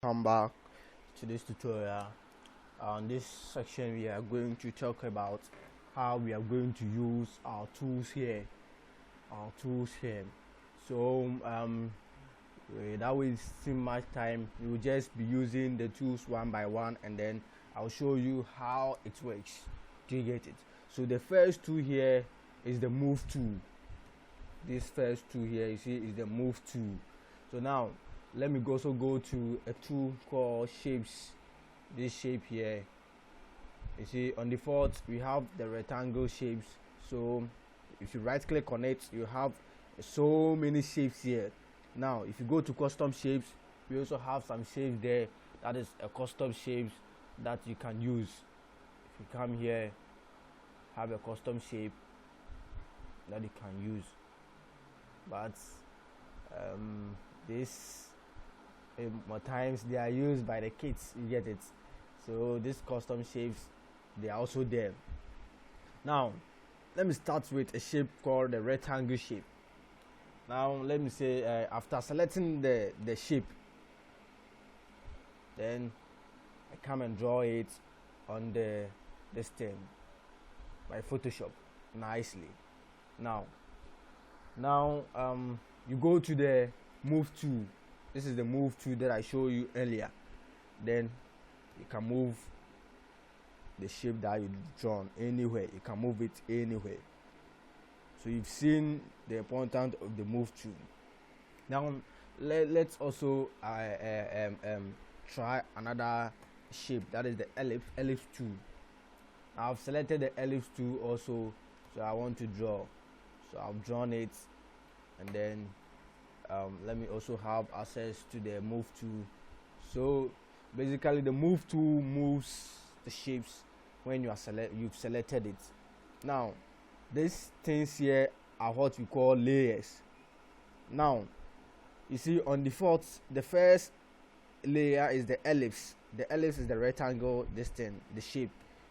Come back to this tutorial. On this section we are going to talk about how we are going to use our tools here. So without wasting much time, we will just be using the tools one by one, and then I'll show you how it works. Do you get it? So the first tool here is the move tool. This first tool here, you see, is the move tool. So now let me also go to a tool called shapes. This shape here, you see, on default we have the rectangle shapes. So if you right click on it, you have so many shapes here. Now if you go to custom shapes, we also have some shapes there. That is a custom shapes that you can use. If you come here, have a custom shape that you can use, but this more times they are used by the kids, you get it. So these custom shapes, they are also there. Now let me start with a shape called the rectangle shape. Now let me say, after selecting the shape, then I come and draw it on the stem by Photoshop nicely. Now you go to the move tool. This is the move tool that I showed you earlier. Then you can move the shape that you drawn anywhere. You can move it anywhere. So you've seen the importance of the move tool. Now let's also try another shape, that is the ellipse tool. I've selected the ellipse tool also, so I want to draw. So I've drawn it, and then let me also have access to the move tool. So basically the move tool moves the shapes when you've selected it. Now these things here are what we call layers. Now you see, on default the first layer is the ellipse. The ellipse is the rectangle, this thing, the shape.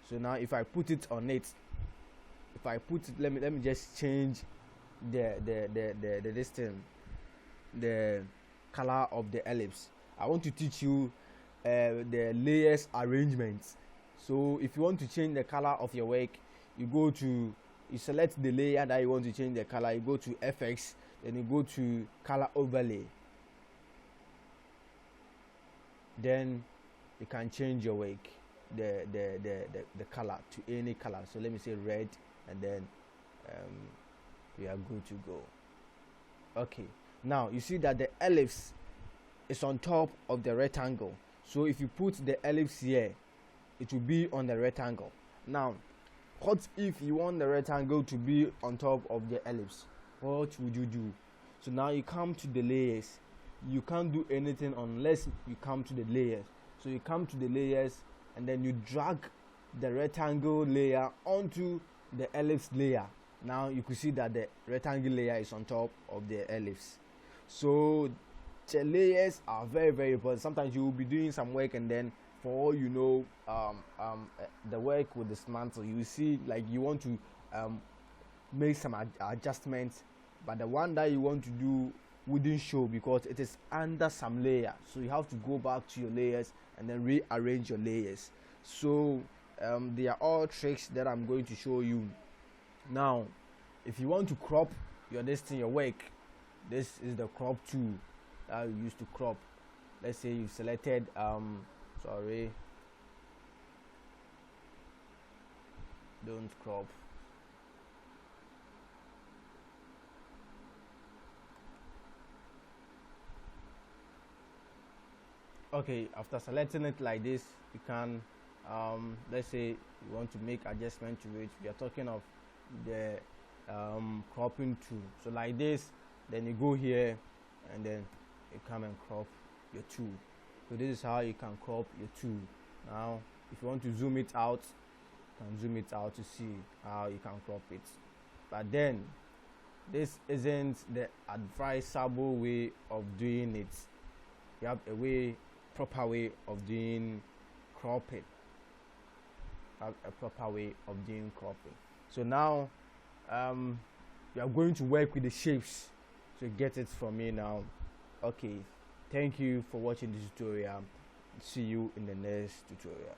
So now if I put it on it, let me just change the this thing, the color of the ellipse. I want to teach you the layers arrangement. So if you want to change the color of your work, you select the layer that you want to change the color, you go to FX, then you go to color overlay, then you can change your work, the color to any color. So let me say red, and then we are good to go. Okay, now you see that the ellipse is on top of the rectangle. So if you put the ellipse here, it will be on the rectangle. Now what if you want the rectangle to be on top of the ellipse? What would you do? So now you come to the layers. You can't do anything unless you come to the layers. So you come to the layers, and then you drag the rectangle layer onto the ellipse layer. Now you can see that the rectangle layer is on top of the ellipse. So the layers are very, very important. Sometimes you will be doing some work, and then for all you know, the work with this mantle, you see, like, you want to make some adjustments, but the one that you want to do wouldn't show because it is under some layer. So you have to go back to your layers and then rearrange your layers. So they are all tricks that I'm going to show you. Now if you want to crop your work, this is the crop tool that you use to crop. Let's say you've selected sorry, don't crop. Okay, after selecting it like this, you can let's say you want to make adjustment to it. We are talking of the cropping tool. So like this, then you go here, and then you come and crop your tool. So this is how you can crop your tool. Now if you want to zoom it out, you can zoom it out to see how you can crop it. But then this isn't the advisable way of doing it. You have a proper way of doing cropping. So now we are going to work with the shapes. So get it from me now. Okay, Thank you for watching this tutorial. See you in the next tutorial.